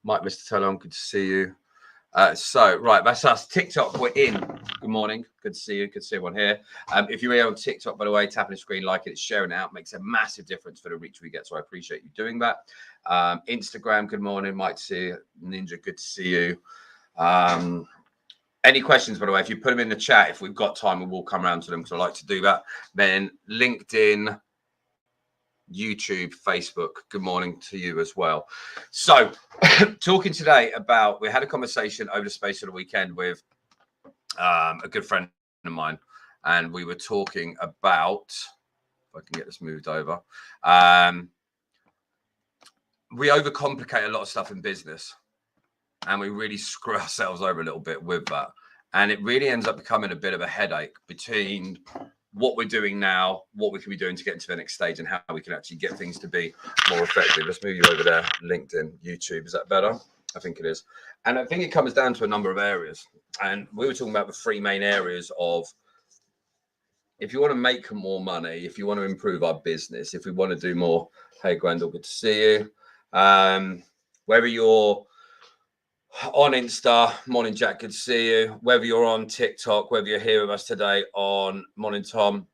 Mike, Mr. Telon, good to see you. Right, that's us. TikTok, we're in. Good morning. Good to see you. Good to see everyone here. If you're here on TikTok, by the way, tapping the screen, like it, sharing it out makes a massive difference for the reach we get. So I appreciate you doing that. Instagram, good morning. Mike, to see you. Ninja, good to see you. Any questions, by the way, if you put them in the chat, if we've got time, we'll come around to them because I like to do that. Then LinkedIn, YouTube, Facebook, good morning to you as well. So talking today about, we had a conversation over the space of the weekend with a good friend of mine, and we were talking about, if I can get this moved over, we overcomplicate a lot of stuff in business and we really screw ourselves over a little bit with that. And it really ends up becoming a bit of a headache between what we're doing now, what we can be doing to get to the next stage, and how we can actually get things to be more effective. Let's move you over there. LinkedIn, YouTube, is that better? I think it is. And I think it comes down to a number of areas. And we were talking about the three main areas of, if you want to make more money, if you want to improve our business, if we want to do more. Hey, Gwendol, good to see you. Whether you're on Insta, morning Jack, good to see you. Whether you're on TikTok, whether you're here with us today on morning Tom,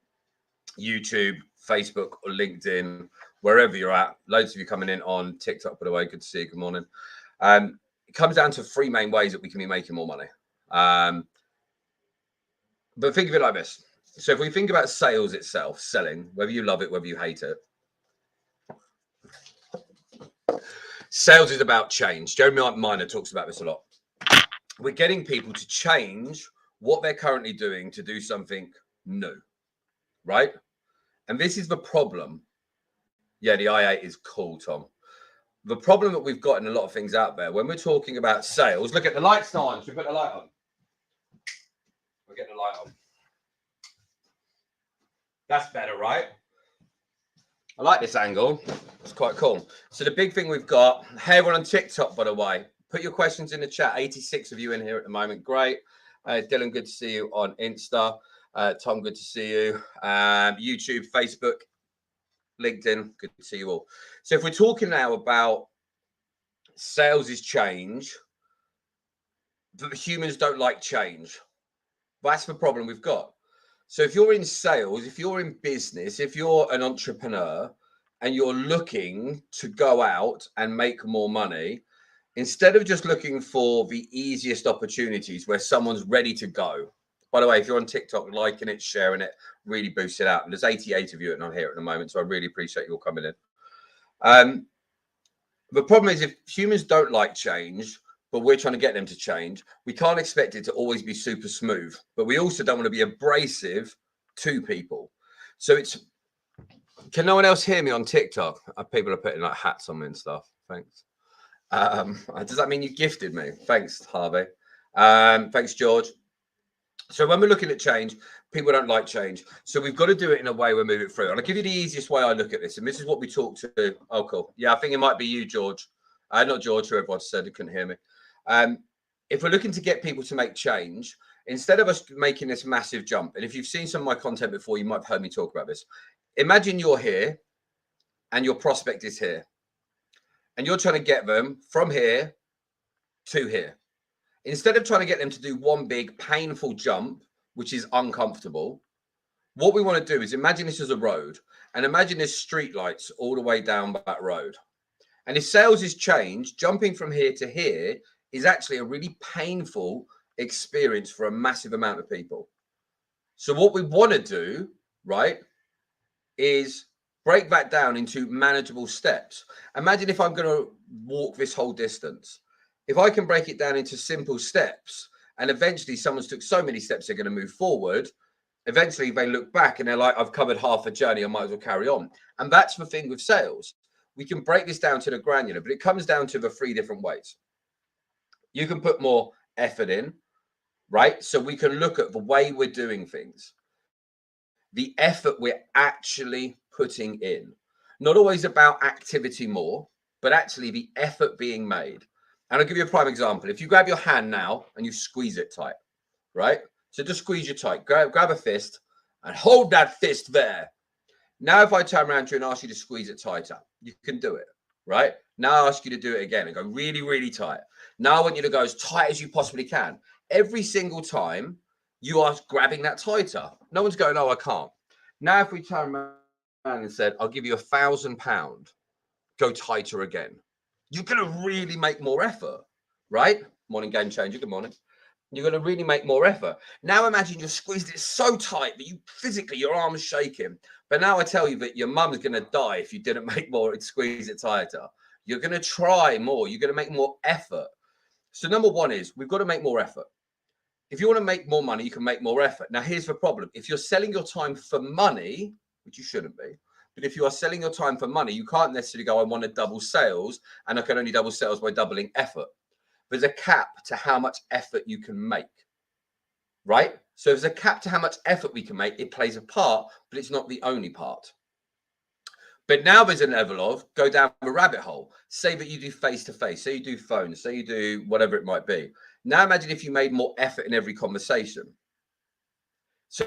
YouTube, Facebook, or LinkedIn, wherever you're at, loads of you coming in on TikTok, by the way, good to see you. Good morning. It comes down to three main ways that we can be making more money. But think of it like this. So if we think about sales itself, selling, whether you love it, whether you hate it, sales is about change. Jeremy Miner talks about this a lot. We're getting people to change what they're currently doing to do something new, right? And this is the problem. Yeah, the i8 is cool, Tom. The problem that we've got in a lot of things out there, when we're talking about sales, look at the lights on. Should we put the light on? We're getting the light on. That's better, right? I like this angle. It's quite cool. So the big thing we've got, hey, we're on TikTok, by the way. Put your questions in the chat. 86 of you in here at the moment. Great. Dylan, good to see you on Insta. Tom, good to see you. YouTube, Facebook, LinkedIn, good to see you all. So if we're talking now about sales is change, but humans don't like change. That's the problem we've got. So if you're in sales, if you're in business, if you're an entrepreneur and you're looking to go out and make more money, instead of just looking for the easiest opportunities where someone's ready to go. By the way, if you're on TikTok, liking it, sharing it, really boosts it out. And there's 88 of you on here at the moment, so I really appreciate you all coming in. The problem is, if humans don't like change, but we're trying to get them to change, we can't expect it to always be super smooth, but we also don't want to be abrasive to people. So it's, can no one else hear me on TikTok? People are putting like hats on me and stuff. Thanks. Does that mean you gifted me? Thanks, Harvey. Thanks, George. So when we're looking at change, people don't like change. So we've got to do it in a way we're moving through. And I'll give you the easiest way I look at this. And this is what we talk to. Oh, cool. Yeah, I think it might be you, George. Not George, who everyone said who couldn't hear me. If we're looking to get people to make change, instead of us making this massive jump, and if you've seen some of my content before, you might have heard me talk about this. Imagine you're here and your prospect is here. And you're trying to get them from here to here. Instead of trying to get them to do one big painful jump, which is uncomfortable, what we want to do is imagine this as a road, and imagine there's street lights all the way down that road. And if sales is change, jumping from here to here is actually a really painful experience for a massive amount of people. So what we want to do, right, is break that down into manageable steps. Imagine if I'm going to walk this whole distance. If I can break it down into simple steps, and eventually someone's took so many steps they're going to move forward, eventually they look back and they're like, I've covered half a journey, I might as well carry on. And that's the thing with sales. We can break this down to the granular, but it comes down to the three different ways. You can put more effort in, right? So we can look at the way we're doing things, the effort we're actually putting in. Not always about activity more, but actually the effort being made. And I'll give you a prime example. If you grab your hand now and you squeeze it tight, right? So just squeeze it tight. Grab a fist and hold that fist there. Now, if I turn around to you and ask you to squeeze it tighter, you can do it, right? Now I ask you to do it again and go really, really tight. Now I want you to go as tight as you possibly can. Every single time you are grabbing that tighter. No one's going, oh, I can't. Now if we turn around and said, I'll give you £1,000, go tighter again. You're going to really make more effort, right? Morning, game changer. Good morning. You're going to really make more effort. Now imagine you've squeezed it so tight that you physically, your arm is shaking. But now I tell you that your mum is going to die if you didn't make more and squeeze it tighter. You're going to try more. You're going to make more effort. So number one is we've got to make more effort. If you want to make more money, you can make more effort. Now, here's the problem. If you're selling your time for money, which you shouldn't be, but if you are selling your time for money, you can't necessarily go, I want to double sales, and I can only double sales by doubling effort. There's a cap to how much effort you can make, right? So there's a cap to how much effort we can make. It plays a part, but it's not the only part. But now there's a level of go down a rabbit hole. Say that you do face-to-face, say you do phones, say you do whatever it might be. Now imagine if you made more effort in every conversation. So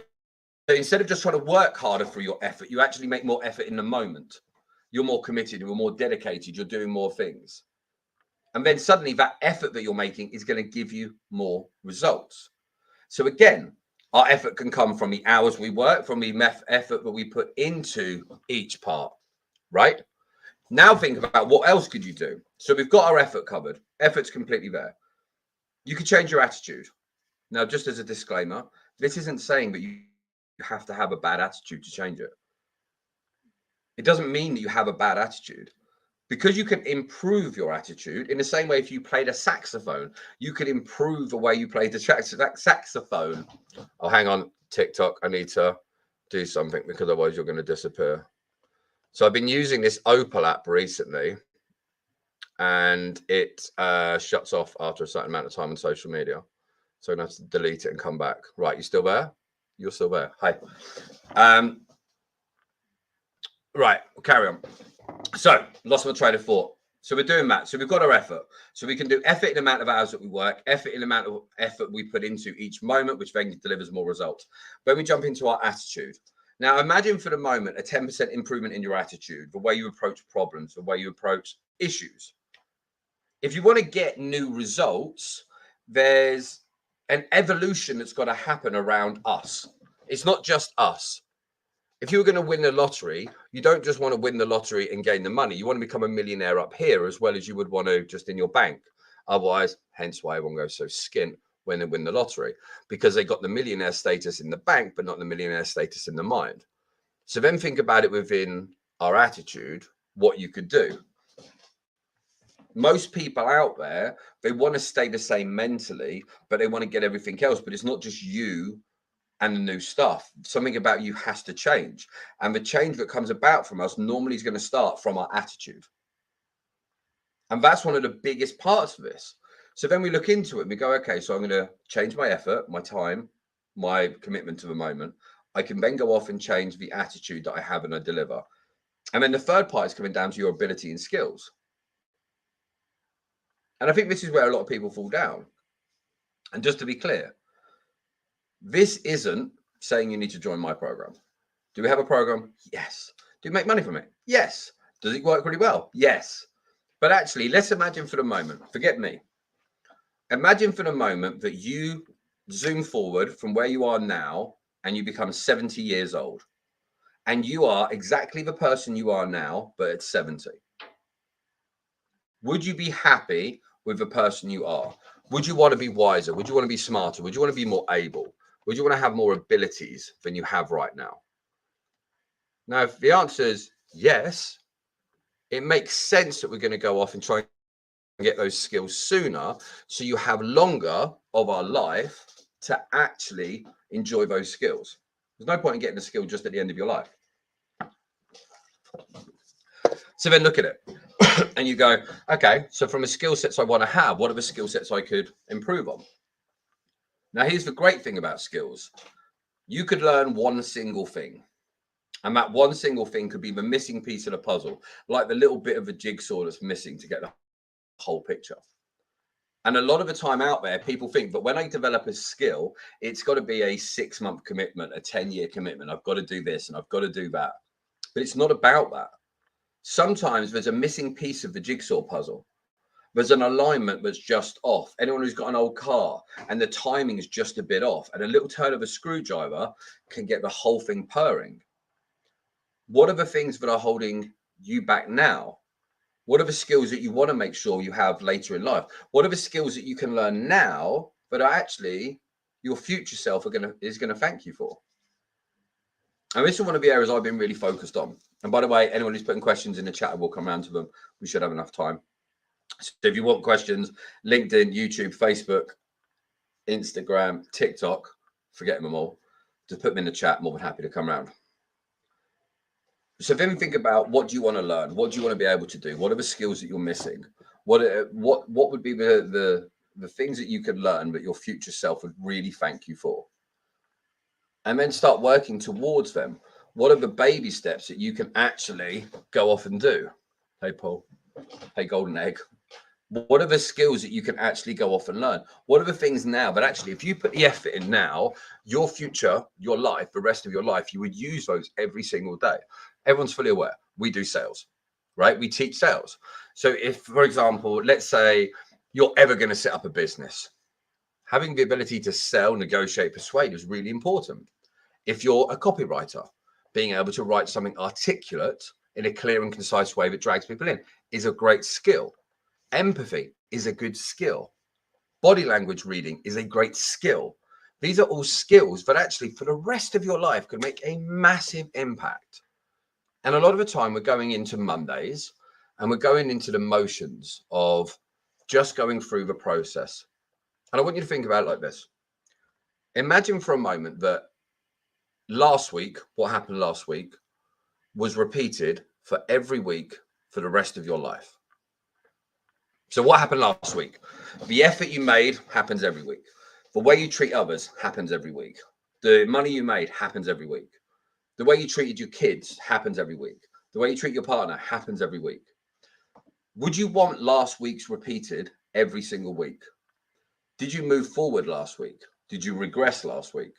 instead of just trying to work harder for your effort, you actually make more effort in the moment. You're more committed, you're more dedicated, you're doing more things. And then suddenly that effort that you're making is going to give you more results. So again, our effort can come from the hours we work, from the effort that we put into each part, right? Now think about what else could you do? So we've got our effort covered. Effort's completely there. You could change your attitude. Now, just as a disclaimer, this isn't saying that you have to have a bad attitude to change it. It doesn't mean that you have a bad attitude. Because you can improve your attitude in the same way if you played a saxophone, you could improve the way you played the saxophone. Oh, hang on, TikTok. I need to do something because otherwise you're going to disappear. So I've been using this Opal app recently and it shuts off after a certain amount of time on social media. So I'm going to have to delete it and come back. Right, you still there? You're still there. Hi. Right, we'll carry on. So, lost my train of thought. So we're doing that. So we've got our effort. So we can do effort in the amount of hours that we work, effort in the amount of effort we put into each moment, which then delivers more results. Then we jump into our attitude. Now, imagine for the moment a 10% improvement in your attitude, the way you approach problems, the way you approach issues. If you want to get new results, there's an evolution that's got to happen around us. It's not just us. If you were going to win the lottery, you don't just want to win the lottery and gain the money. You want to become a millionaire up here as well as you would want to just in your bank. Otherwise, hence why everyone goes so skint when they win the lottery, because they got the millionaire status in the bank, but not the millionaire status in the mind. So then think about it within our attitude, what you could do. Most people out there, they want to stay the same mentally, but they want to get everything else. But it's not just you and the new stuff. Something about you has to change. And the change that comes about from us normally is going to start from our attitude. And that's one of the biggest parts of this. So then we look into it and we go, okay, so I'm going to change my effort, my time, my commitment to the moment. I can then go off and change the attitude that I have and I deliver. And then the third part is coming down to your ability and skills. And I think this is where a lot of people fall down. And just to be clear, this isn't saying you need to join my program. Do we have a program? Yes. Do we make money from it? Yes. Does it work really well? Yes. But actually, let's imagine for the moment, forget me. Imagine for the moment that you zoom forward from where you are now and you become 70 years old. And you are exactly the person you are now, but at 70. Would you be happy with the person you are? Would you want to be wiser? Would you want to be smarter? Would you want to be more able? Would you want to have more abilities than you have right now? Now, if the answer is yes, it makes sense that we're going to go off and try and get those skills sooner so you have longer of our life to actually enjoy those skills. There's no point in getting a skill just at the end of your life. So then look at it and you go, okay, so from the skill sets I want to have, what are the skill sets I could improve on? Now, here's the great thing about skills. You could learn one single thing. And that one single thing could be the missing piece of the puzzle, like the little bit of the jigsaw that's missing to get the whole picture. And a lot of the time out there, people think that when I develop a skill, it's got to be a 6-month commitment, a 10-year commitment. I've got to do this and I've got to do that. But it's not about that. Sometimes there's a missing piece of the jigsaw puzzle. There's an alignment that's just off. Anyone who's got an old car and the timing is just a bit off, and a little turn of a screwdriver can get the whole thing purring. What are the things that are holding you back now? What are the skills that you want to make sure you have later in life? What are the skills that you can learn now that are actually your future self is going to thank you for? And this is one of the areas I've been really focused on. And by the way, anyone who's putting questions in the chat, we'll come around to them. We should have enough time. So if you want questions, LinkedIn, YouTube, Facebook, Instagram, TikTok, forget them all, just put them in the chat. More than happy to come around. So then think about, what do you want to learn? What do you want to be able to do? What are the skills that you're missing? What would be the things that you could learn that your future self would really thank you for? And then start working towards them. What are the baby steps that you can actually go off and do? Hey, Paul. Hey, Golden Egg. What are the skills that you can actually go off and learn? What are the things now? But actually, if you put the effort in now, your future, your life, the rest of your life, you would use those every single day. Everyone's fully aware. We do sales, right? We teach sales. So if, for example, let's say you're ever going to set up a business, having the ability to sell, negotiate, persuade is really important. If you're a copywriter, being able to write something articulate in a clear and concise way that drags people in is a great skill. Empathy is a good skill. Body language reading is a great skill. These are all skills that actually for the rest of your life can make a massive impact. And a lot of the time we're going into Mondays and we're going into the motions of just going through the process. And I want you to think about it like this. Imagine for a moment that last week, what happened last week was repeated for every week for the rest of your life. So what happened last week? The effort you made happens every week. The way you treat others happens every week. The money you made happens every week. The way you treated your kids happens every week. The way you treat your partner happens every week. Would you want last week's repeated every single week? Did you move forward last week? Did you regress last week?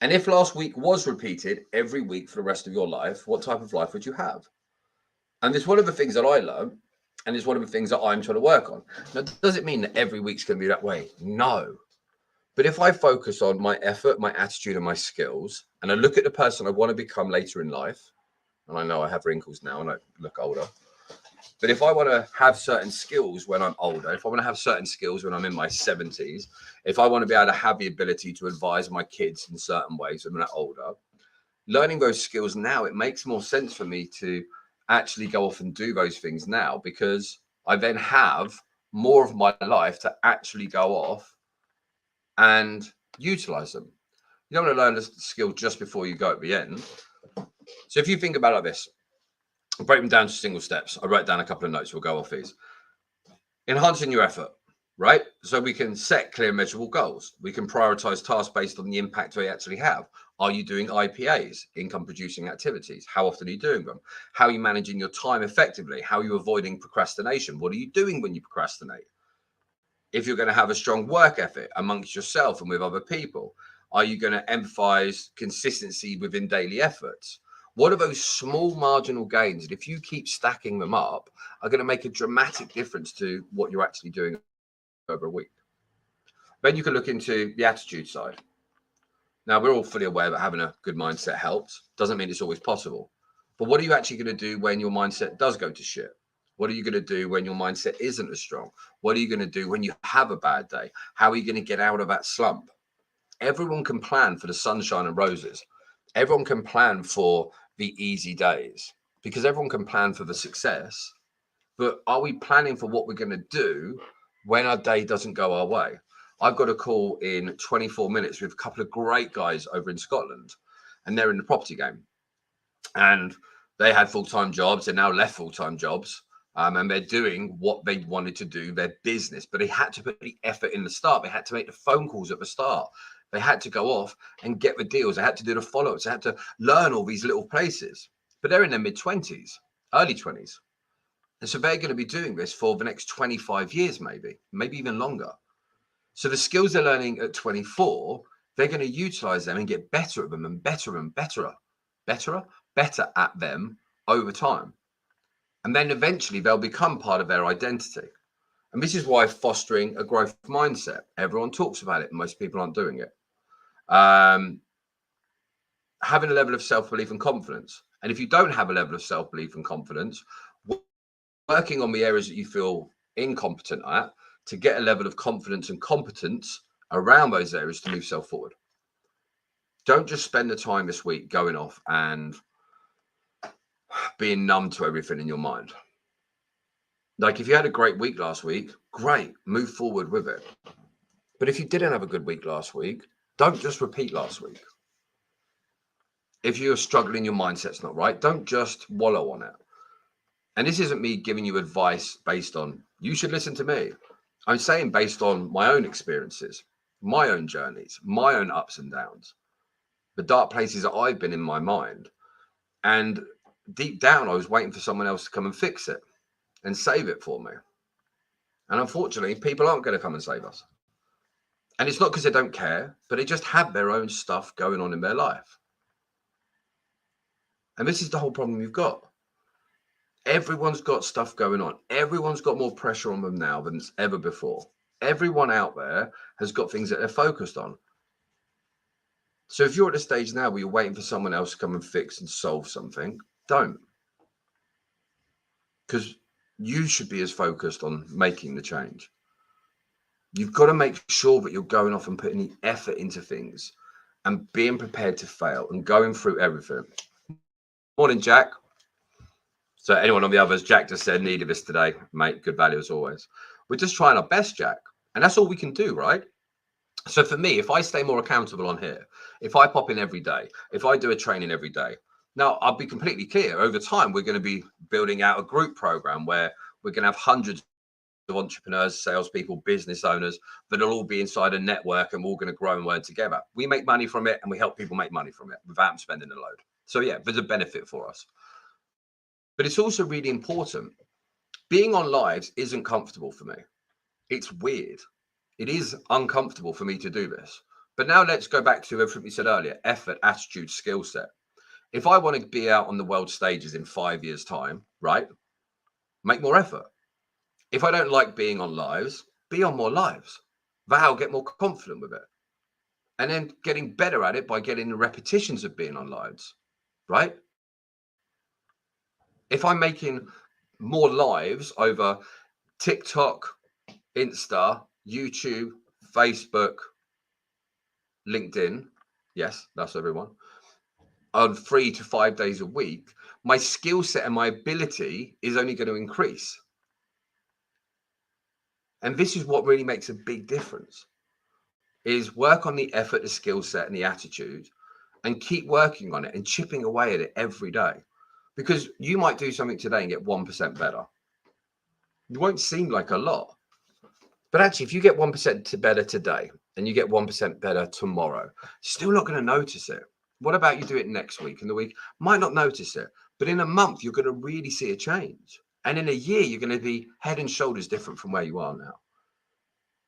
And if last week was repeated every week for the rest of your life, what type of life would you have? And it's one of the things that I learned, and it's one of the things that I'm trying to work on. Now, does it mean that every week's going to be that way? No. But if I focus on my effort, my attitude, and my skills, and I look at the person I want to become later in life, and I know I have wrinkles now and I look older, but if I want to have certain skills when I'm older, if I want to have certain skills when I'm in my 70s, if I want to be able to have the ability to advise my kids in certain ways when I'm older, learning those skills now, it makes more sense for me to actually go off and do those things now, because I then have more of my life to actually go off and utilize them. You don't want to learn the skill just before you go at the end. So if you think about it like this, I'll break them down to single steps. I wrote down a couple of notes. We'll go off these. Enhancing your effort, right? So we can set clear, measurable goals. We can prioritize tasks based on the impact they actually have. Are you doing IPAs, income producing activities? How often are you doing them? How are you managing your time effectively? How are you avoiding procrastination? What are you doing when you procrastinate? If you're going to have a strong work ethic amongst yourself and with other people, are you going to emphasize consistency within daily efforts? What are those small marginal gains? And if you keep stacking them up, are going to make a dramatic difference to what you're actually doing over a week. Then you can look into the attitude side. Now, we're all fully aware that having a good mindset helps. Doesn't mean it's always possible. But what are you actually going to do when your mindset does go to shit? What are you going to do when your mindset isn't as strong? What are you going to do when you have a bad day? How are you going to get out of that slump? Everyone can plan for the sunshine and roses. Everyone can plan for the easy days, because everyone can plan for the success. But are we planning for what we're going to do when our day doesn't go our way? I've got a call in 24 minutes with a couple of great guys over in Scotland, and they're in the property game. And they had full-time jobs. They're now left full-time jobs. And they're doing what they wanted to do, their business. But they had to put the effort in the start. They had to make the phone calls at the start. They had to go off and get the deals. They had to do the follow-ups. They had to learn all these little places. But they're in their mid-20s, early 20s. And so they're going to be doing this for the next 25 years, maybe even longer. So the skills they're learning at 24, they're going to utilize them and get better at them and better at them over time. And then eventually they'll become part of their identity. And this is why fostering a growth mindset, everyone talks about it. Most people aren't doing it. Having a level of self-belief and confidence. And if you don't have a level of self-belief and confidence, working on the areas that you feel incompetent at to get a level of confidence and competence around those areas to move self forward. Don't just spend the time this week going off and being numb to everything in your mind. Like if you had a great week last week, great, move forward with it. But if you didn't have a good week last week, don't just repeat last week. If you're struggling, your mindset's not right, don't just wallow on it. And this isn't me giving you advice based on, you should listen to me. I'm saying based on my own experiences, my own journeys, my own ups and downs, the dark places that I've been in my mind. And deep down, I was waiting for someone else to come and fix it and save it for me. And unfortunately, people aren't going to come and save us. And it's not because they don't care, but they just have their own stuff going on in their life. And this is the whole problem you've got. Everyone's got stuff going on. Everyone's got more pressure on them now than it's ever before. Everyone out there has got things that they're focused on. So if you're at a stage now where you're waiting for someone else to come and fix and solve something, don't. Because you should be as focused on making the change. You've got to make sure that you're going off and putting the effort into things and being prepared to fail and going through everything. Morning, Jack. So anyone on the others, Jack just said, needed this today, mate. Good value as always. We're just trying our best, Jack. And that's all we can do, right? So for me, if I stay more accountable on here, if I pop in every day, if I do a training every day, now I'll be completely clear. Over time, we're going to be building out a group program where we're going to have hundreds of entrepreneurs, salespeople, business owners that will all be inside a network and we're all going to grow and learn together. We make money from it and we help people make money from it without them spending a load. So yeah, there's a benefit for us. But it's also really important. Being on lives isn't comfortable for me. It's weird. It is uncomfortable for me to do this. But now let's go back to everything we said earlier, effort, attitude, skill set. If I want to be out on the world stages in 5 years' time, right, make more effort. If I don't like being on lives, be on more lives. I'll get more confident with it. And then getting better at it by getting the repetitions of being on lives, right? If I'm making more lives over TikTok, Insta, YouTube, Facebook, LinkedIn, yes, that's everyone, on 3 to 5 days a week, my skill set and my ability is only going to increase. And this is what really makes a big difference, is work on the effort, the skill set and the attitude and keep working on it and chipping away at it every day. Because you might do something today and get 1% better. It won't seem like a lot. But actually, if you get 1% better today and you get 1% better tomorrow, still not going to notice it. What about you do it next week and the week? Might not notice it. But in a month, you're going to really see a change. And in a year, you're going to be head and shoulders different from where you are now.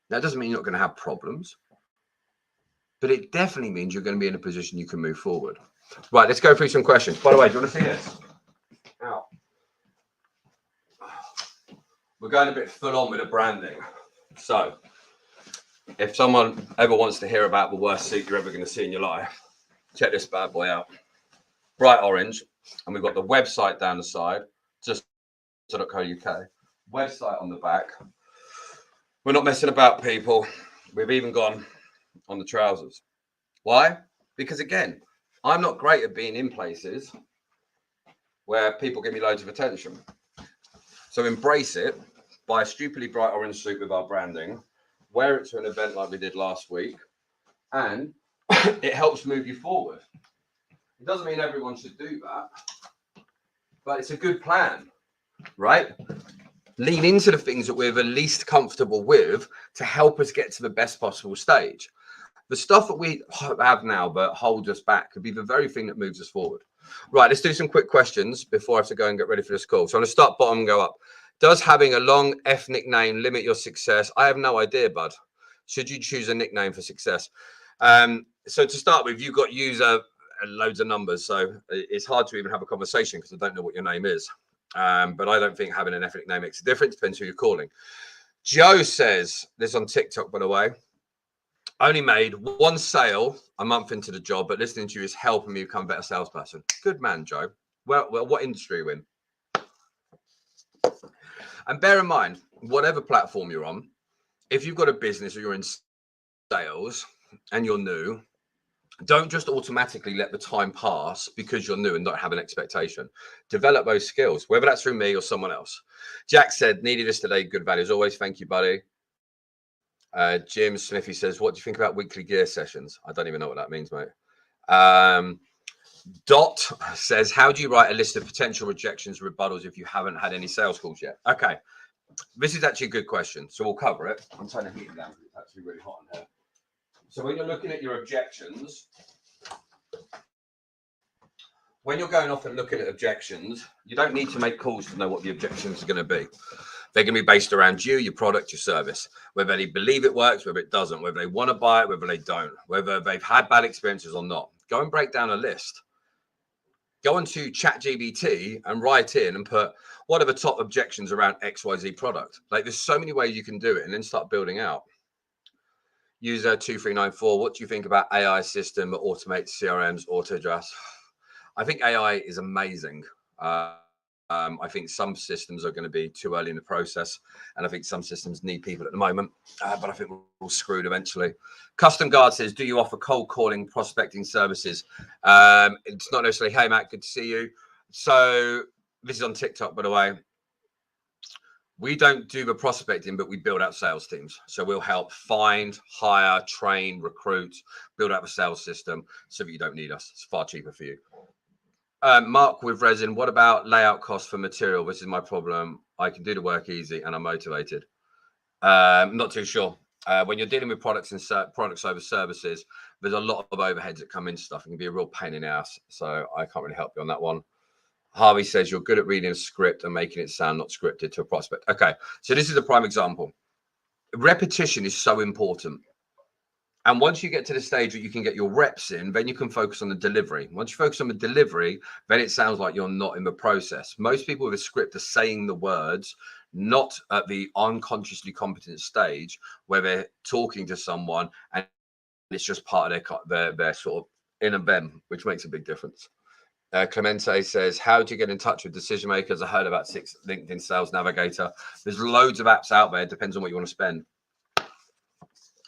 That doesn't mean you're not going to have problems. But it definitely means you're going to be in a position you can move forward. Right, let's go through some questions. By the way, do you want to see this? Ow. We're going a bit full on with the branding. So if someone ever wants to hear about the worst suit you're ever going to see in your life, check this bad boy out. Bright orange. And we've got the website down the side, just.co.uk. Website on the back. We're not messing about, people. We've even gone on the trousers. Why? Because again, I'm not great at being in places where people give me loads of attention. So embrace it, buy a stupidly bright orange suit with our branding, wear it to an event like we did last week, and it helps move you forward. It doesn't mean everyone should do that, but it's a good plan, right? Lean into the things that we're the least comfortable with to help us get to the best possible stage. The stuff that we have now that holds us back could be the very thing that moves us forward. Right, let's do some quick questions before I have to go and get ready for this call. So I'm going to start bottom and go up. Does having a long ethnic name limit your success? I have no idea, bud. Should you choose a nickname for success? So to start with, you've got user and loads of numbers. So it's hard to even have a conversation because I don't know what your name is. But I don't think having an ethnic name makes a difference. Depends who you're calling. Joe says, this on TikTok, by the way, only made one sale a month into the job, but listening to you is helping me become a better salesperson. Good man, Joe. Well, what industry are you in? And bear in mind, whatever platform you're on, if you've got a business or you're in sales and you're new, don't just automatically let the time pass because you're new and don't have an expectation. Develop those skills, whether that's through me or someone else. Jack said, needed this today. Good value as always. Thank you, buddy. Jim Smithy says, what do you think about weekly gear sessions? I don't even know what that means, mate. Dot says, how do you write a list of potential rejections, rebuttals if you haven't had any sales calls yet? Okay, this is actually a good question. So we'll cover it. I'm trying to heat it down because it's actually really hot in here. So when you're looking at your objections, when you're going off and looking at objections, you don't need to make calls to know what the objections are going to be. They're going to be based around you, your product, your service, whether they believe it works, whether it doesn't, whether they want to buy it, whether they don't, whether they've had bad experiences or not. Go and break down a list. Go onto ChatGPT and write in and put, what are the top objections around XYZ product? Like, there's so many ways you can do it, and then start building out. User 2394, what do you think about AI system that automates CRMs, auto drafts? I think AI is amazing. I think some systems are going to be too early in the process, and I think some systems need people at the moment, but I think we're all screwed eventually. Custom Guard says, do you offer cold calling prospecting services? It's not necessarily, hey, Matt, good to see you. So this is on TikTok, by the way. We don't do the prospecting, but we build out sales teams. So we'll help find, hire, train, recruit, build out the sales system so that you don't need us. It's far cheaper for you. Mark with resin, what about layout costs for material? This is my problem. I can do the work easy and I'm motivated. Not too sure. When you're dealing with products and products over services, there's a lot of overheads that come into stuff. It can be a real pain in the ass. So I can't really help you on that one. Harvey says you're good at reading a script and making it sound not scripted to a prospect. Okay, so this is a prime example. Repetition is so important. And once you get to the stage where you can get your reps in, then you can focus on the delivery. Once you focus on the delivery, then it sounds like you're not in the process. Most people with a script are saying the words, not at the unconsciously competent stage where they're talking to someone and it's just part of their sort of inner them, which makes a big difference. Clemente says, how do you get in touch with decision makers? I heard about 6 LinkedIn Sales Navigator. There's loads of apps out there. It depends on what you want to spend. I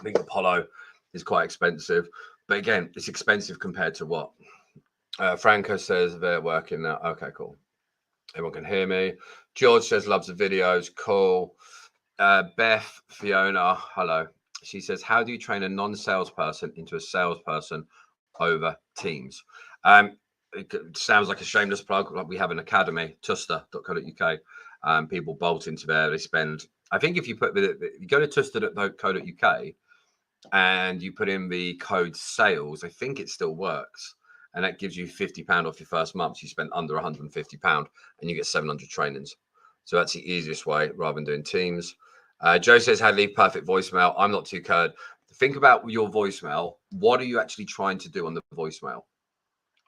think Apollo is quite expensive, but again, it's expensive compared to what? Franco says they're working now. Okay, cool. Everyone can hear me. George says loves the videos. Cool. Beth Fiona, hello. She says, how do you train a non-salesperson into a salesperson over Teams? It sounds like a shameless plug. Like we have an academy, tuster.co.uk. People bolt into there. They spend, I think if you put you go to tuster.co.uk and you put in the code sales, I think it still works. And that gives you £50 off your first month. So you spend under £150 and you get 700 trainings. So that's the easiest way rather than doing Teams. Joe says, how to leave perfect voicemail. I'm not too curd. Think about your voicemail. What are you actually trying to do on the voicemail?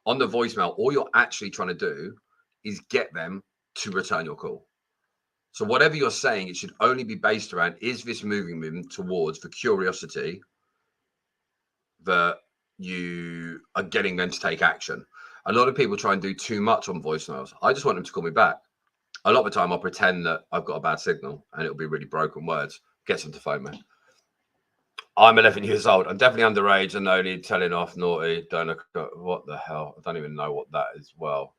On the voicemail, all you're actually trying to do is get them to return your call. So whatever you're saying, it should only be based around, is this moving them towards the curiosity that you are getting them to take action? A lot of people try and do too much on voicemails. I just want them to call me back. A lot of the time I'll pretend that I've got a bad signal and it'll be really broken words. Gets them to phone me. I'm 11 years old. I'm definitely underage and only telling off naughty. What the hell? I don't even know what that is. Well,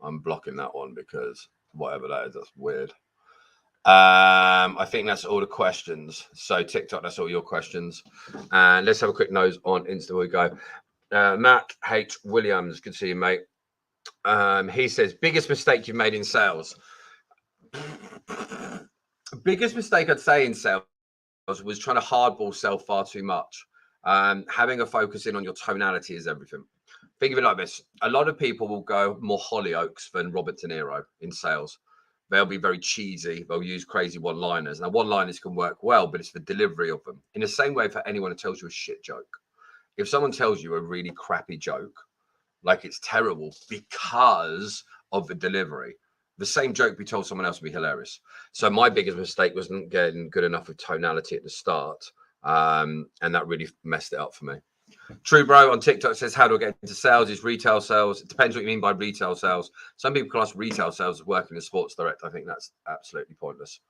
I'm blocking that one because whatever that is, that's weird. I think that's all the questions. So TikTok, that's all your questions. And let's have a quick nose on Insta. Here we go. Matt H. Williams, good to see you, mate. He says, biggest mistake you've made in sales. Biggest mistake I'd say in sales was trying to hardball sell far too much. Having a focus in on your tonality is everything. Think of it like this. A lot of people will go more Hollyoaks than Robert De Niro in sales. They'll be very cheesy. They'll use crazy one-liners. Now, one-liners can work well, but it's the delivery of them. In the same way for anyone who tells you a shit joke. If someone tells you a really crappy joke, like it's terrible because of the delivery, The same joke be told someone else would be hilarious. So my biggest mistake wasn't getting good enough with tonality at the start. And that really messed it up for me. True Bro on TikTok says, how do I get into sales? Is retail sales? It depends what you mean by retail sales. Some people class retail sales as working in Sports Direct. I think that's absolutely pointless.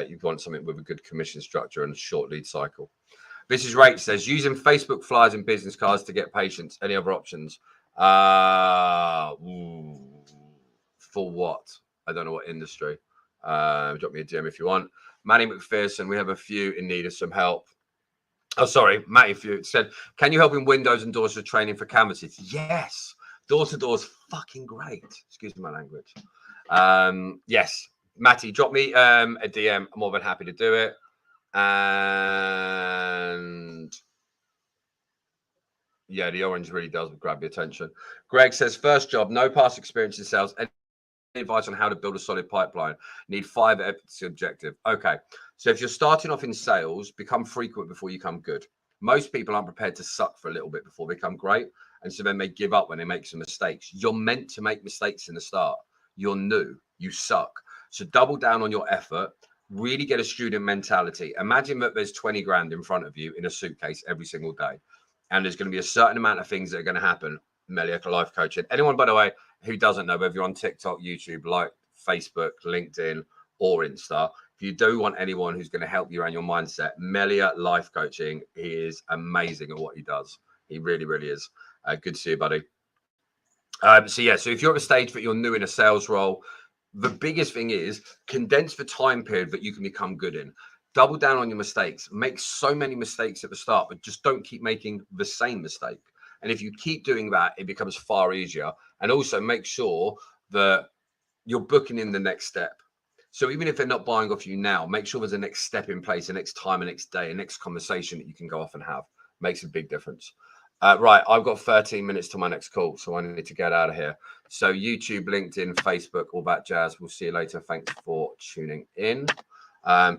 You want something with a good commission structure and a short lead cycle. This is Rach says, using Facebook flyers and business cards to get patients. Any other options? For what? I don't know what industry. Drop me a DM if you want. Manny McPherson, we have a few in need of some help. Oh, sorry, Matty Few said, can you help in windows and doors for training for canvases? Yes. Door to door is fucking great. Excuse my language. Yes. Matty, drop me a DM. I'm more than happy to do it. And yeah, the orange really does grab your attention. Greg says, first job, no past experience in sales. Any advice on how to build a solid pipeline? Need 5 efficacy objective. Okay. So if you're starting off in sales, become frequent before you become good. Most people aren't prepared to suck for a little bit before they become great. And so then they give up when they make some mistakes. You're meant to make mistakes in the start. You're new. You suck. So double down on your effort. Really get a student mentality. Imagine that there's 20 grand in front of you in a suitcase every single day. And there's going to be a certain amount of things that are going to happen. Meliak Life Coaching. Anyone, by the way, who doesn't know, whether you're on TikTok, YouTube, like Facebook, LinkedIn, or Insta, if you do want anyone who's going to help you around your mindset, Meliak Life Coaching, he is amazing at what he does. He really, really is. Good to see you, buddy. So if you're at a stage that you're new in a sales role, the biggest thing is condense the time period that you can become good in. Double down on your mistakes. Make so many mistakes at the start, but just don't keep making the same mistake. And if you keep doing that, it becomes far easier. And also make sure that you're booking in the next step. So even if they're not buying off you now, make sure there's a next step in place, a next time, a next day, a next conversation that you can go off and have. Makes a big difference. Right, I've got 13 minutes to my next call, so I need to get out of here. So YouTube, LinkedIn, Facebook, all that jazz. We'll see you later. Thanks for tuning in.